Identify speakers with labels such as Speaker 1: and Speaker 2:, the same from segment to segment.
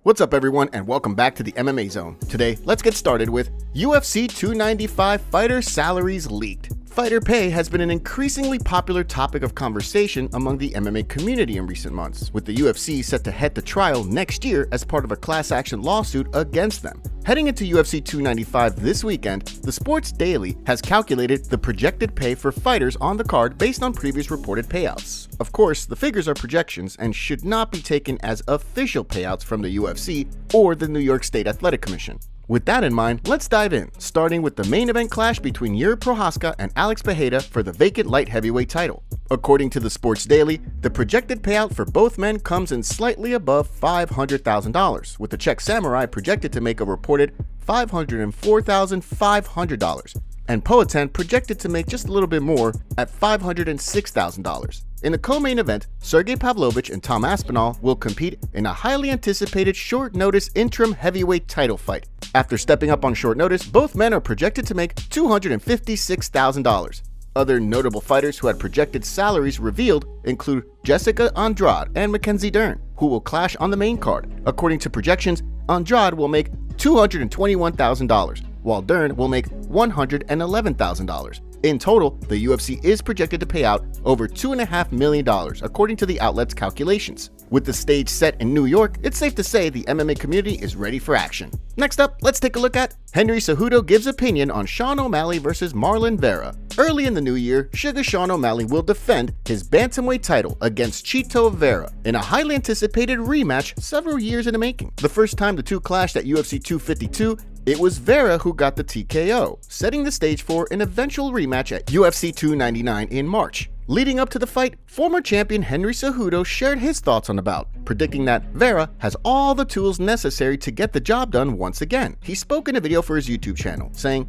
Speaker 1: What's up everyone and welcome back to the MMA Zone. Today, let's get started with UFC 295 fighter salaries leaked. Fighter pay has been an increasingly popular topic of conversation among the MMA community in recent months, with the UFC set to head to trial next year as part of a class action lawsuit against them. Heading into UFC 295 this weekend, the Sports Daily has calculated the projected pay for fighters on the card based on previous reported payouts. Of course, the figures are projections and should not be taken as official payouts from the UFC or the New York State Athletic Commission. With that in mind, let's dive in, starting with the main event clash between Jiri Prochazka and Alex Pereira for the vacant light heavyweight title. According to the Sports Daily, the projected payout for both men comes in slightly above $500,000, with the Czech Samurai projected to make a reported $504,500, and Poatan projected to make just a little bit more at $506,000. In the co-main event, Sergey Pavlovich and Tom Aspinall will compete in a highly anticipated short-notice interim heavyweight title fight. After stepping up on short notice, both men are projected to make $256,000. Other notable fighters who had projected salaries revealed include Jessica Andrade and Mackenzie Dern, who will clash on the main card. According to projections, Andrade will make $221,000, while Dern will make $111,000. In total, the UFC is projected to pay out over $2.5 million, according to the outlet's calculations. With the stage set in New York, it's safe to say the MMA community is ready for action. Next up, let's take a look at Henry Cejudo gives opinion on Sean O'Malley versus Marlon Vera. Early in the new year, Sugar Sean O'Malley will defend his bantamweight title against Chito Vera in a highly anticipated rematch several years in the making. The first time the two clashed at UFC 252, it was Vera who got the TKO, setting the stage for an eventual rematch at UFC 299 in March. Leading up to the fight, former champion Henry Cejudo shared his thoughts on the bout, predicting that Vera has all the tools necessary to get the job done once again. He spoke in a video for his YouTube channel, saying,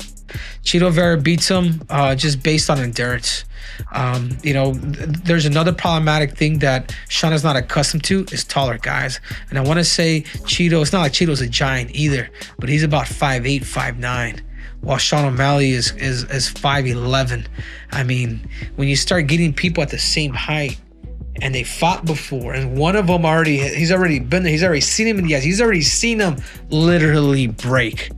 Speaker 2: Chito Vera beats him just based on endurance. There's another problematic thing that Sean is not accustomed to is taller guys. And I want to say Chito, it's not like Chito's a giant either, but he's about 5'8", 5'9". While Sean O'Malley is 5'11". I mean, when you start getting people at the same height and they fought before, and one of them he's already been there, he's already seen him in the eyes, he's already seen him literally break.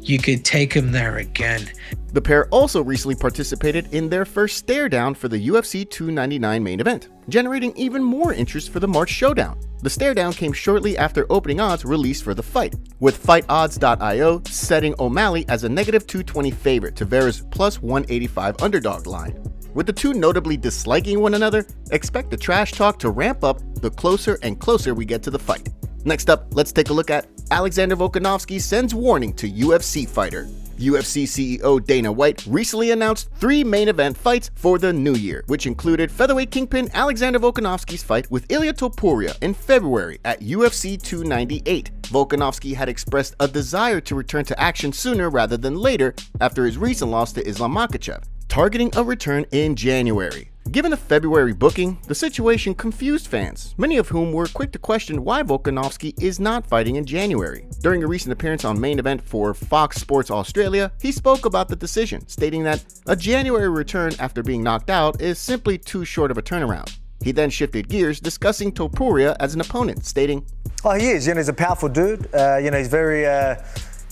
Speaker 2: You could take him there again.
Speaker 1: The pair also recently participated in their first stare down for the UFC 299 main event, generating even more interest for the March showdown. The stare down came shortly after opening odds released for the fight, with FightOdds.io setting O'Malley as a -220 favorite to Vera's +185 underdog line. With the two notably disliking one another, expect the trash talk to ramp up the closer and closer we get to the fight. Next up, let's take a look at Alexander Volkanovski sends warning to UFC fighter. UFC CEO Dana White recently announced 3 main event fights for the new year, which included featherweight kingpin Alexander Volkanovski's fight with Ilia Topuria in February at UFC 298. Volkanovski had expressed a desire to return to action sooner rather than later after his recent loss to Islam Makhachev, targeting a return in January. Given the February booking, the situation confused fans, many of whom were quick to question why Volkanovski is not fighting in January. During a recent appearance on Main Event for Fox Sports Australia, he spoke about the decision, stating that a January return after being knocked out is simply too short of a turnaround. He then shifted gears, discussing Topuria as an opponent, stating,
Speaker 3: "Oh, he is. He's a powerful dude. He's very."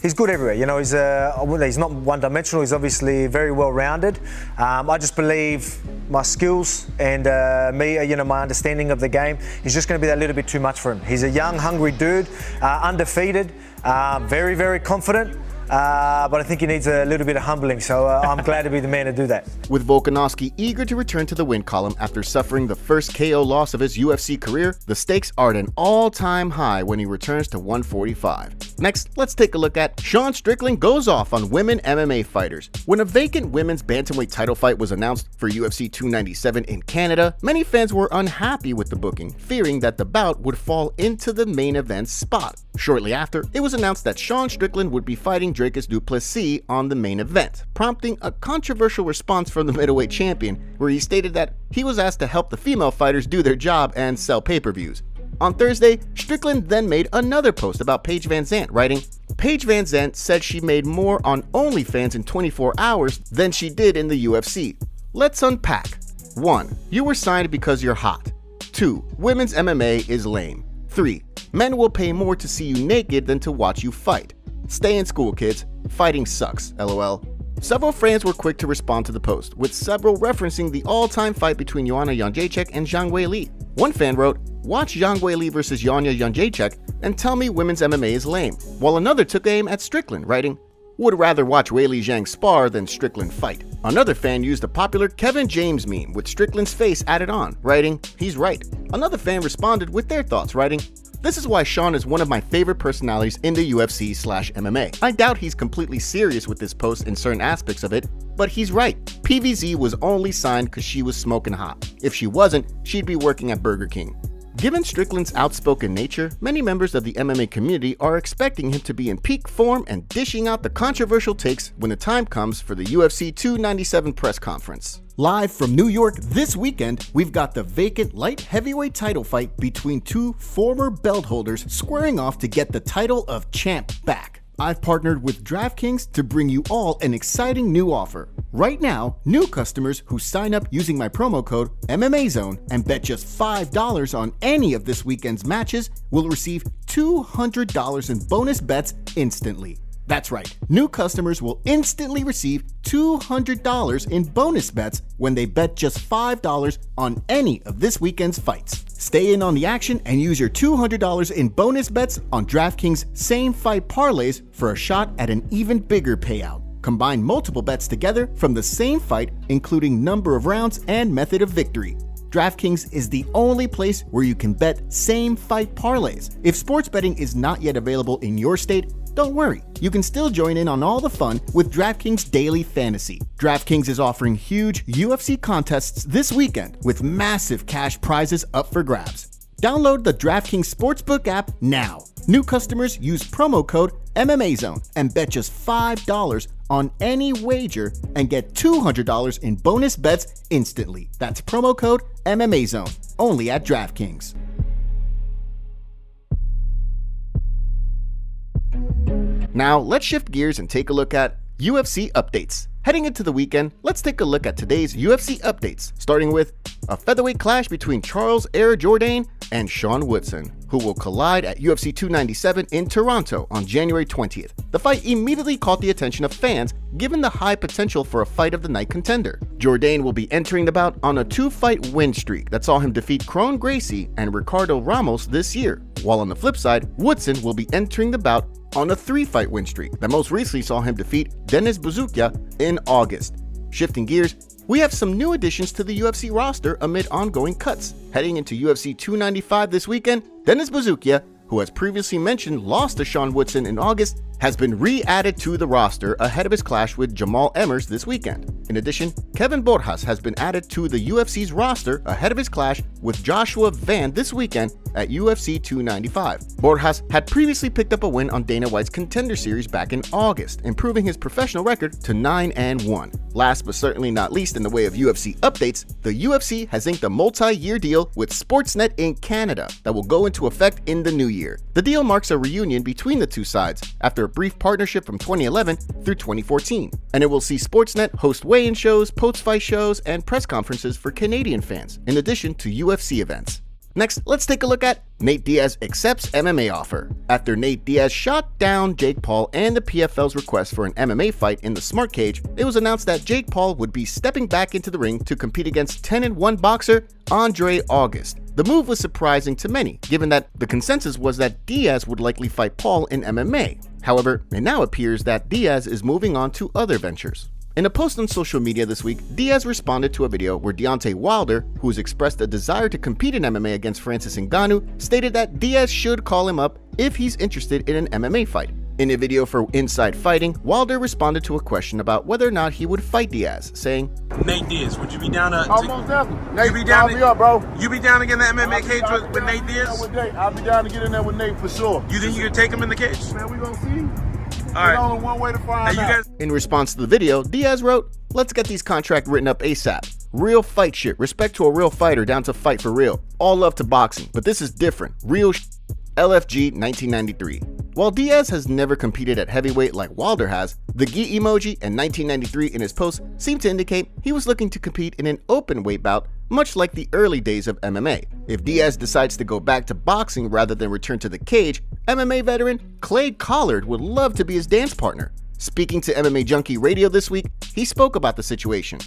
Speaker 3: He's good everywhere. He's not one-dimensional. He's obviously very well-rounded. I just believe my skills and my understanding of the game is just going to be that little bit too much for him. He's a young, hungry dude, undefeated, very, very confident. But I think he needs a little bit of humbling, so I'm glad to be the man to do that.
Speaker 1: With Volkanovski eager to return to the win column after suffering the first KO loss of his UFC career, the stakes are at an all-time high when he returns to 145. Next, let's take a look at Sean Strickland goes off on women MMA fighters. When a vacant women's bantamweight title fight was announced for UFC 297 in Canada, many fans were unhappy with the booking, fearing that the bout would fall into the main event spot. Shortly after, it was announced that Sean Strickland would be fighting Dricus du Plessis on the main event, prompting a controversial response from the middleweight champion, where he stated that he was asked to help the female fighters do their job and sell pay-per-views. On Thursday, Strickland then made another post about Paige VanZant, writing, Paige VanZant said she made more on OnlyFans in 24 hours than she did in the UFC. Let's unpack. 1. You were signed because you're hot. 2. Women's MMA is lame. 3. Men will pay more to see you naked than to watch you fight. Stay in school, kids. Fighting sucks, lol. Several fans were quick to respond to the post, with several referencing the all-time fight between Joanna Jędrzejczyk and Zhang Weili. One fan wrote, "Watch Zhang Weili versus Joanna Jędrzejczyk and tell me women's MMA is lame," while another took aim at Strickland, writing, "Would rather watch Weili Zhang spar than Strickland fight." Another fan used a popular Kevin James meme with Strickland's face added on, writing, "He's right." Another fan responded with their thoughts, writing, "This is why Sean is one of my favorite personalities in the UFC/MMA. I doubt he's completely serious with this post in certain aspects of it, but he's right. PVZ was only signed because she was smoking hot. If she wasn't, she'd be working at Burger King." Given Strickland's outspoken nature, many members of the MMA community are expecting him to be in peak form and dishing out the controversial takes when the time comes for the UFC 297 press conference. Live from New York this weekend, we've got the vacant light heavyweight title fight between two former belt holders squaring off to get the title of champ back. I've partnered with DraftKings to bring you all an exciting new offer. Right now, new customers who sign up using my promo code MMAZone and bet just $5 on any of this weekend's matches will receive $200 in bonus bets instantly. That's right, new customers will instantly receive $200 in bonus bets when they bet just $5 on any of this weekend's fights. Stay in on the action and use your $200 in bonus bets on DraftKings same fight parlays for a shot at an even bigger payout. Combine multiple bets together from the same fight, including number of rounds and method of victory. DraftKings is the only place where you can bet same fight parlays. If sports betting is not yet available in your state, don't worry, you can still join in on all the fun with DraftKings Daily Fantasy. DraftKings is offering huge UFC contests this weekend with massive cash prizes up for grabs. Download the DraftKings Sportsbook app now. New customers use promo code MMAZone and bet just $5 on any wager and get $200 in bonus bets instantly. That's promo code MMAZone, only at DraftKings. Now, let's shift gears and take a look at UFC updates. Heading into the weekend, let's take a look at today's UFC updates, starting with a featherweight clash between Charles Air Jourdain and Sean Woodson, who will collide at UFC 297 in Toronto on January 20th. The fight immediately caught the attention of fans, given the high potential for a fight of the night contender. Jourdain will be entering the bout on a 2-fight win streak that saw him defeat Kron Gracie and Ricardo Ramos this year, while on the flip side, Woodson will be entering the bout on a 3-fight win streak that most recently saw him defeat Danis in August. Shifting gears, we have some new additions to the UFC roster amid ongoing cuts. Heading into UFC 295 this weekend, Danis Buzukja, who as previously mentioned lost to Sean Woodson in August, has been re-added to the roster ahead of his clash with Jamal Emmers this weekend. In addition, Kevin Borjas has been added to the UFC's roster ahead of his clash with Joshua Van this weekend at UFC 295. Borjas had previously picked up a win on Dana White's Contender Series back in August, improving his professional record to 9-1. Last but certainly not least in the way of UFC updates, the UFC has inked a multi-year deal with Sportsnet in Canada that will go into effect in the new year. The deal marks a reunion between the two sides after a brief partnership from 2011 through 2014, and it will see Sportsnet host weigh-in shows, post-fight shows, and press conferences for Canadian fans, in addition to UFC events. Next, let's take a look at Nate Diaz accepts MMA offer. After Nate Diaz shot down Jake Paul and the PFL's request for an MMA fight in the Smart Cage, it was announced that Jake Paul would be stepping back into the ring to compete against 10-1 boxer Andre August. The move was surprising to many, given that the consensus was that Diaz would likely fight Paul in MMA. However, it now appears that Diaz is moving on to other ventures. In a post on social media this week, Diaz responded to a video where Deontay Wilder, who has expressed a desire to compete in MMA against Francis Ngannou, stated that Diaz should call him up if he's interested in an MMA fight. In a video for Inside Fighting, Wilder responded to a question about whether or not he would fight Diaz, saying,
Speaker 4: Nate Diaz, would you be down to...
Speaker 5: Almost definitely. Nate,
Speaker 4: you be down
Speaker 5: me up, bro.
Speaker 4: You be down to get in the MMA cage with Nate Diaz?
Speaker 5: I'll be down to get in there with Nate for sure.
Speaker 4: You think you could take him in the cage?
Speaker 5: Man, we gonna see.
Speaker 4: All right.
Speaker 5: There's only one way to find out.
Speaker 1: In response to the video, Diaz wrote, "Let's get these contracts written up ASAP. Real fight shit. Respect to a real fighter down to fight for real. All love to boxing, but this is different. Real LFG 1993. While Diaz has never competed at heavyweight like Wilder has, the gi emoji and 1993 in his post seem to indicate he was looking to compete in an open weight bout much like the early days of MMA. If Diaz decides to go back to boxing rather than return to the cage, MMA veteran Clay Collard would love to be his dance partner. Speaking to MMA Junkie Radio this week, he spoke about the situation.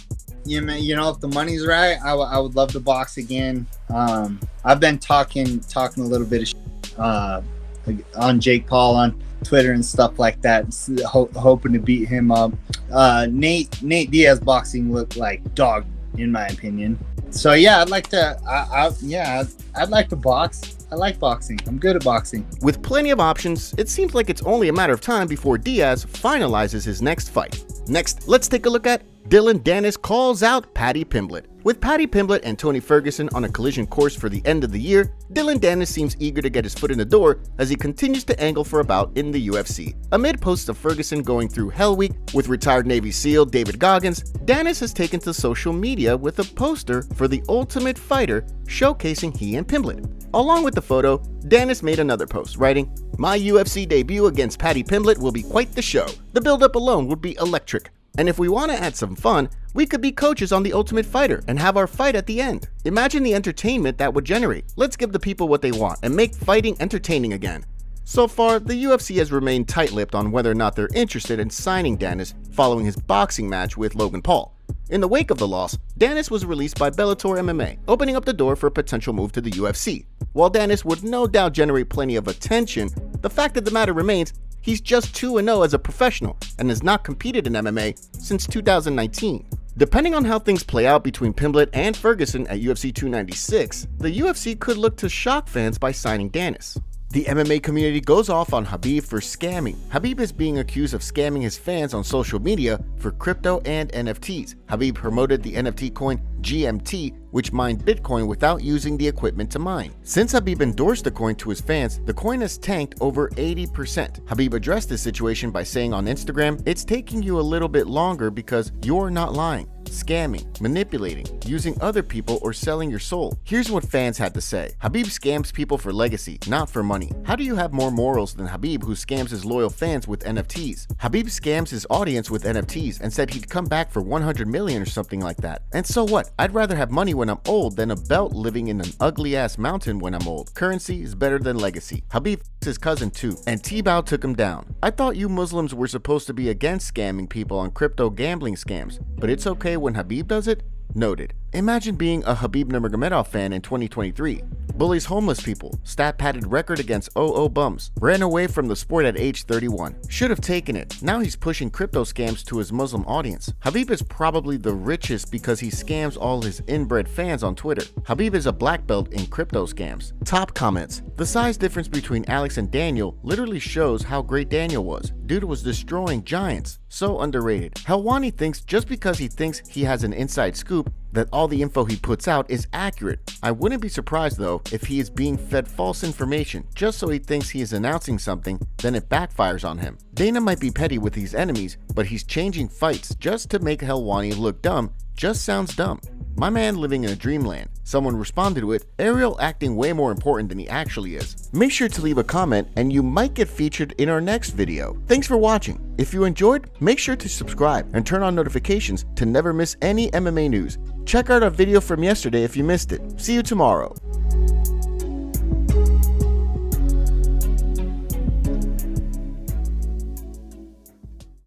Speaker 6: You know, if the money's right, I would love to box again. I've been talking a little bit of on Jake Paul on Twitter and stuff like that, hoping to beat him up. Nate Diaz boxing looked like dog, in my opinion. So yeah, I'd like to. I'd like to box. I like boxing. I'm good at boxing.
Speaker 1: With plenty of options, it seems like it's only a matter of time before Diaz finalizes his next fight. Next, let's take a look at Dillon Danis calls out Paddy Pimblett. With Paddy Pimblett and Tony Ferguson on a collision course for the end of the year, Dillon Danis seems eager to get his foot in the door as he continues to angle for a bout in the UFC. Amid posts of Ferguson going through Hell Week with retired Navy SEAL David Goggins, Danis has taken to social media with a poster for the Ultimate Fighter showcasing he and Pimblett. Along with the photo, Danis made another post, writing, "My UFC debut against Paddy Pimblett will be quite the show. The build-up alone would be electric. And if we want to add some fun, we could be coaches on the Ultimate Fighter and have our fight at the end. Imagine the entertainment that would generate. Let's give the people what they want and make fighting entertaining again." So far, the UFC has remained tight-lipped on whether or not they're interested in signing Danis following his boxing match with Logan Paul. In the wake of the loss, Danis was released by Bellator MMA, opening up the door for a potential move to the UFC. While Danis would no doubt generate plenty of attention, the fact of the matter remains he's just 2-0 as a professional and has not competed in MMA since 2019. Depending on how things play out between Pimblett and Ferguson at UFC 296, the UFC could look to shock fans by signing Danis. The MMA community goes off on Khabib for scamming. Khabib is being accused of scamming his fans on social media for crypto and NFTs. Khabib promoted the NFT coin GMT, which mined Bitcoin without using the equipment to mine. Since Khabib endorsed the coin to his fans, the coin has tanked over 80%. Khabib addressed this situation by saying on Instagram, "It's taking you a little bit longer because you're not lying, scamming, manipulating, using other people, or selling your soul." Here's what fans had to say. "Khabib scams people for legacy, not for money. How do you have more morals than Khabib, who scams his loyal fans with NFTs? Khabib scams his audience with NFTs and said he'd come back for 100 million or something like that. And so what? I'd rather have money when I'm old than a belt living in an ugly-ass mountain when I'm old. Currency is better than legacy." Khabib f***ed his cousin too, and T-Bow took him down. "I thought you Muslims were supposed to be against scamming people on crypto gambling scams, but it's okay when Khabib does it?" Noted. Imagine being a Khabib Nurmagomedov fan in 2023. Bullies homeless people, stat-padded record against OO bums, ran away from the sport at age 31. Should have taken it. Now he's pushing crypto scams to his Muslim audience. Khabib is probably the richest because he scams all his inbred fans on Twitter. Khabib is a black belt in crypto scams. Top comments. The size difference between Alex and Daniel literally shows how great Daniel was. Dude was destroying giants. So underrated. Helwani thinks just because he thinks he has an inside scoop that all the info he puts out is accurate. I wouldn't be surprised though if he is being fed false information just so he thinks he is announcing something, then it backfires on him. Dana might be petty with these enemies, but he's changing fights just to make Helwani look dumb. Just sounds dumb. My man living in a dreamland. Someone responded with, "Ariel acting way more important than he actually is." Make sure to leave a comment and you might get featured in our next video. Thanks for watching. If you enjoyed, make sure to subscribe and turn on notifications to never miss any MMA news. Check out our video from yesterday if you missed it. See you tomorrow.